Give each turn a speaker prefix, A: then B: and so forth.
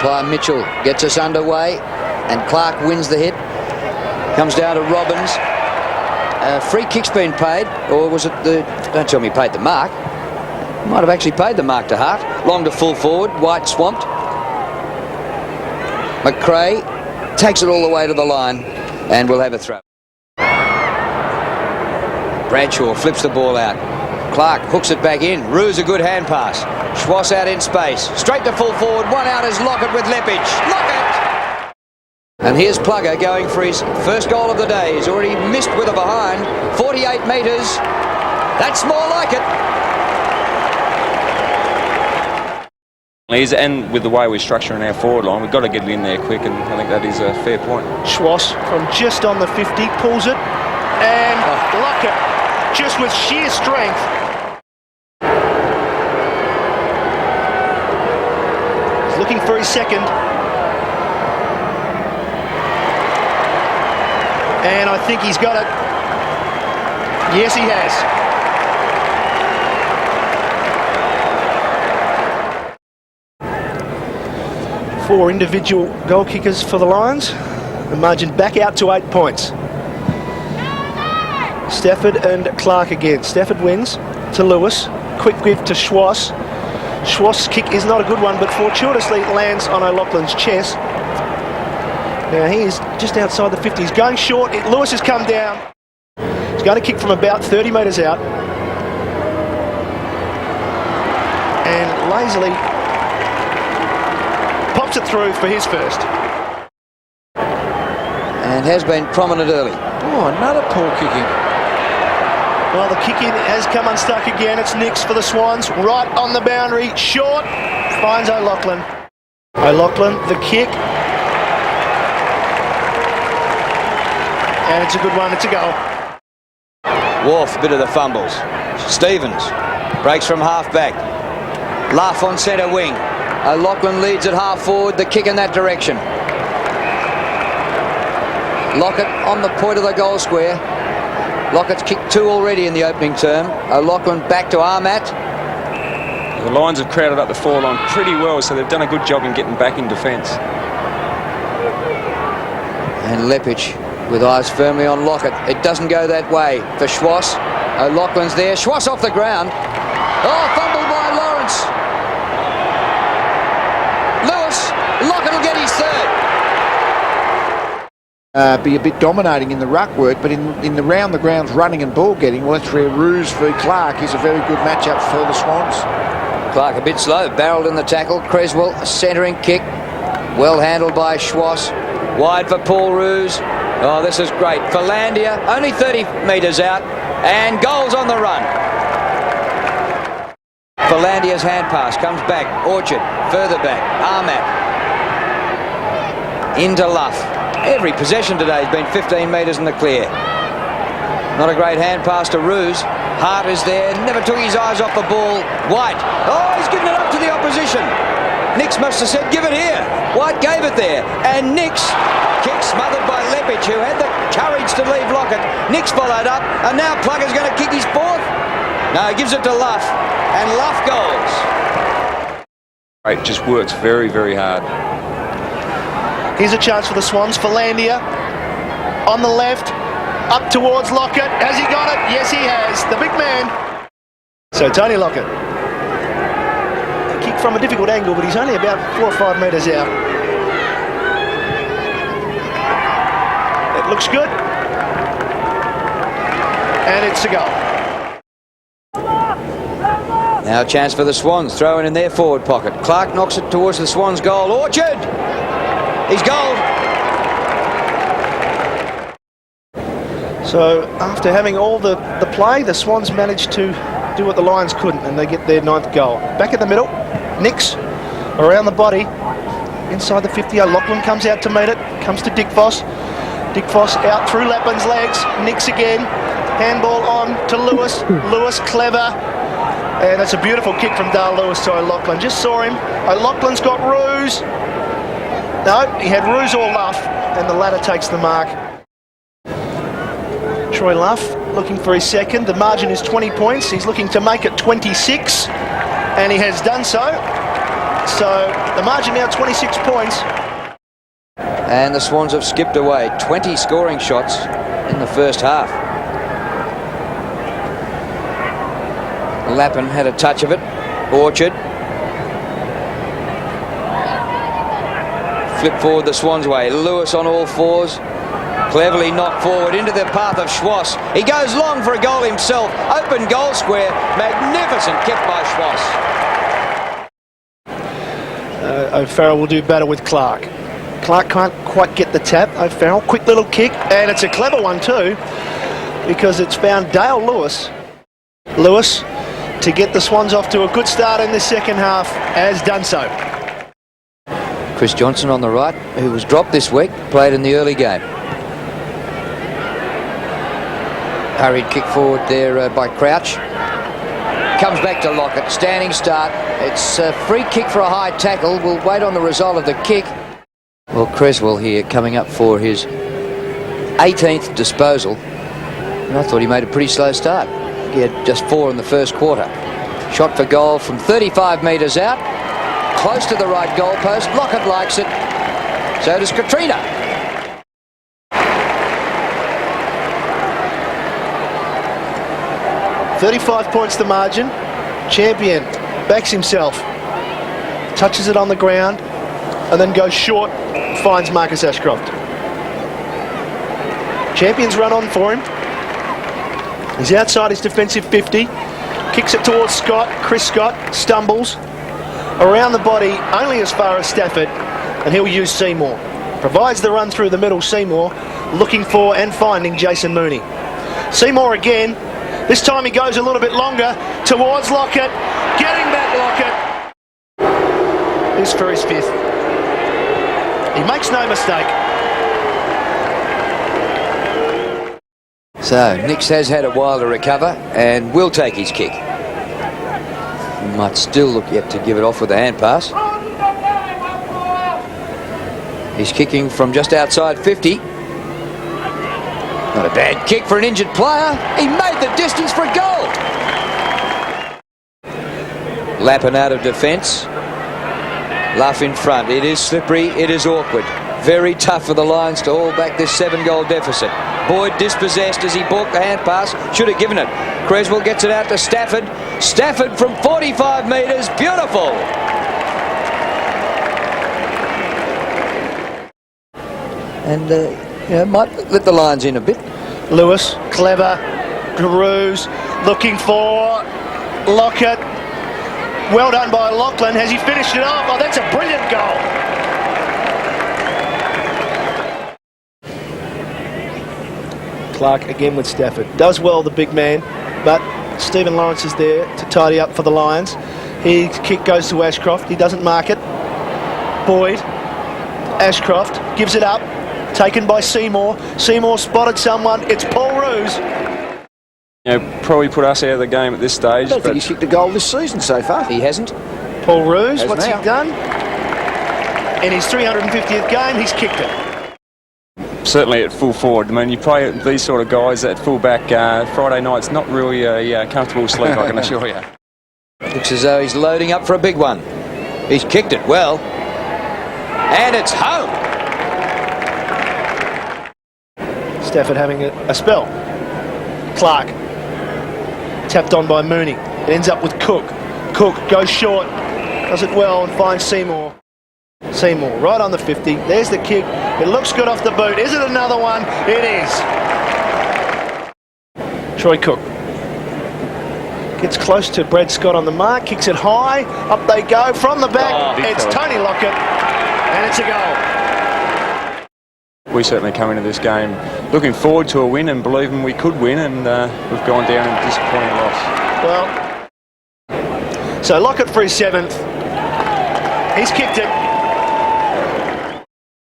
A: Umpire Mitchell gets us underway, and Clark wins the hit. Comes down to Robbins. Free kick's been paid, or was it the... Don't tell me he paid the mark. Might have actually paid the mark to Hart. Long to full forward. White swamped. McRae takes it all the way to the line, and we'll have a throw. Bradshaw flips the ball out. Clark hooks it back in. Roos a good hand pass. Schwass out in space. Straight to full forward. One out is Lockett with Lepage. Lockett! And here's Plugger going for his first goal of the day. He's already missed with a behind. 48 metres. That's more like it.
B: And with the way we're structuring our forward line, we've got to get it in there quick, and I think that is a fair point.
C: Schwass from just on the 50 pulls it, and Lockett just with sheer strength. He's looking for his second. And I think he's got it. Yes, he has. Four individual goal kickers for the Lions. The margin back out to 8 points. Stafford and Clark again. Stafford wins to Lewis. Quick give to Schwass. Schwass' kick is not a good one, but fortuitously lands on O'Loughlin's chest. Now he is just outside the 50. He's going short. Lewis has come down. He's going to kick from about 30 metres out. And lazily pops it through for his first.
A: And has been prominent early.
D: Oh, another poor kicking.
C: Well, the kick-in has come unstuck again. It's Nix for the Swans. Right on the boundary. Short. Finds O'Loughlin. O'Loughlin, the kick. And it's a good one. It's a goal.
A: Wharf, a bit of the fumbles. Stevens breaks from half-back. Luff on centre wing. O'Loughlin leads at half forward, the kick in that direction. Lockett on the point of the goal square. Lockett's kicked 2 already in the opening term. O'Loughlin back to Armat.
B: The Lions have crowded up the forward line pretty well, so they've done a good job in getting back in defence.
A: And Lepage with eyes firmly on Lockett. It doesn't go that way for Schwass. O'Loughlin's there. Schwass off the ground. Oh, fumbled by Lawrence. Lockett will get his third.
D: Be a bit dominating in the ruck work, but in the round the grounds running and ball getting, well, that's where Roos v Clark is a very good matchup for the Swans.
A: Clark a bit slow, barreled in the tackle. Creswell, a centering kick, well handled by Schwass. Wide for Paul Roos. Oh, this is great. For Landia, only 30 metres out, and goals on the run. Philandia's hand pass comes back. Orchard, further back. Armat. Into Luff. Every possession today has been 15 metres in the clear. Not a great hand pass to Roos. Hart is there, never took his eyes off the ball. White. Oh, he's given it up to the opposition. Nix must have said, give it here. White gave it there. And Nix, kick smothered by Lepage, who had the courage to leave Lockett. Nix followed up, and now Plugger's going to kick his fourth. No, he gives it to Luff, and Luff goes.
B: It just works very, very hard.
C: Here's a chance for the Swans. Philandia on the left, up towards Lockett. Has he got it? Yes, he has. The big man. So Tony Lockett. A kick from a difficult angle, but he's only about 4 or 5 metres out. It looks good. And it's a goal.
A: Now a chance for the Swans, throwing in their forward pocket. Clark knocks it towards the Swans' goal. Orchard! He's goal.
C: So after having all the play, the Swans managed to do what the Lions couldn't, and they get their 9th goal. Back in the middle, Nix around the body, inside the 50. O'Loughlin comes out to meet it, comes to Dick Voss. Dick Voss out through Lapland's legs. Nix again, handball on to Lewis. Lewis clever. And it's a beautiful kick from Dale Lewis to O'Loughlin. Just saw him. O'Loughlin's got Roos. No, he had Roos or Luff, and the latter takes the mark. Troy Luff looking for his second. The margin is 20 points. He's looking to make it 26, and he has done so. So the margin now 26 points.
A: And the Swans have skipped away 20 scoring shots in the first half. Lappin had a touch of it. Orchard. Flip forward the Swans way. Lewis on all fours. Cleverly knocked forward into the path of Schwass. He goes long for a goal himself. Open goal square. Magnificent kick by Schwass.
C: O'Farrell will do better with Clark. Clark can't quite get the tap. O'Farrell, quick little kick, and it's a clever one too, because it's found Dale Lewis. Lewis, to get the Swans off to a good start in the second half, has done so.
A: Chris Johnson on the right, who was dropped this week, played in the early game. Hurried kick forward there by Crouch. Comes back to Lockett, standing start. It's a free kick for a high tackle. We'll wait on the result of the kick. Well, Creswell here coming up for his 18th disposal. And I thought he made a pretty slow start. He had just 4 in the first quarter. Shot for goal from 35 metres out. Close to the right goal post. Lockett likes it. So does Katrina.
C: $35 points the margin. Champion backs himself. Touches it on the ground. And then goes short. Finds Marcus Ashcroft. Champion's run on for him. He's outside his defensive 50. Kicks it towards Scott. Chris Scott stumbles. Around the body, only as far as Stafford. And he'll use Seymour. Provides the run through the middle, Seymour. Looking for and finding Jason Mooney. Seymour again. This time he goes a little bit longer towards Lockett. Getting back Lockett. This for his 5th. He makes no mistake.
A: So Nix has had a while to recover and will take his kick. He might still look yet to give it off with a hand pass. He's kicking from just outside 50. Not a bad kick for an injured player. He made the distance for a goal. Lappin out of defence. Luff in front. It is slippery. It is awkward. Very tough for the Lions to haul back this 7-goal deficit. Boyd dispossessed as he balked the hand pass. Should have given it. Creswell gets it out to Stafford. Stafford from 45 metres. Beautiful. And might let the Lions in a bit.
C: Lewis, clever. Carews looking for Lockett. Well done by Lachlan. Has he finished it off? Oh, that's a brilliant goal. Clark again with Stafford. Does well, the big man, but Stephen Lawrence is there to tidy up for the Lions. His kick goes to Ashcroft. He doesn't mark it. Boyd. Ashcroft gives it up. Taken by Seymour. Seymour spotted someone. It's Paul Roos.
B: Probably put us out of the game at this stage.
D: I don't think he's kicked a goal this season so far.
A: He hasn't.
C: Paul Roos, what's
D: now.
C: he done? In his 350th game, he's kicked it.
B: Certainly at full forward. I mean, you play these sort of guys at full back Friday night's not really a comfortable sleep, I can assure you.
A: Looks as though he's loading up for a big one. He's kicked it well. And it's home.
C: Stafford having a spell. Clark. Tapped on by Mooney. It ends up with Cook. Cook goes short. Does it well and finds Seymour. Seymour right on the 50. There's the kick. It looks good off the boot. Is it another one? It is. Troy Cook. Gets close to Brad Scott on the mark. Kicks it high. Up they go. From the back. It's Tony Lockett. And it's a goal.
B: We certainly come into this game looking forward to a win and believing we could win, and we've gone down in a disappointing loss.
C: Well, so Lockett for his 7th. He's kicked it.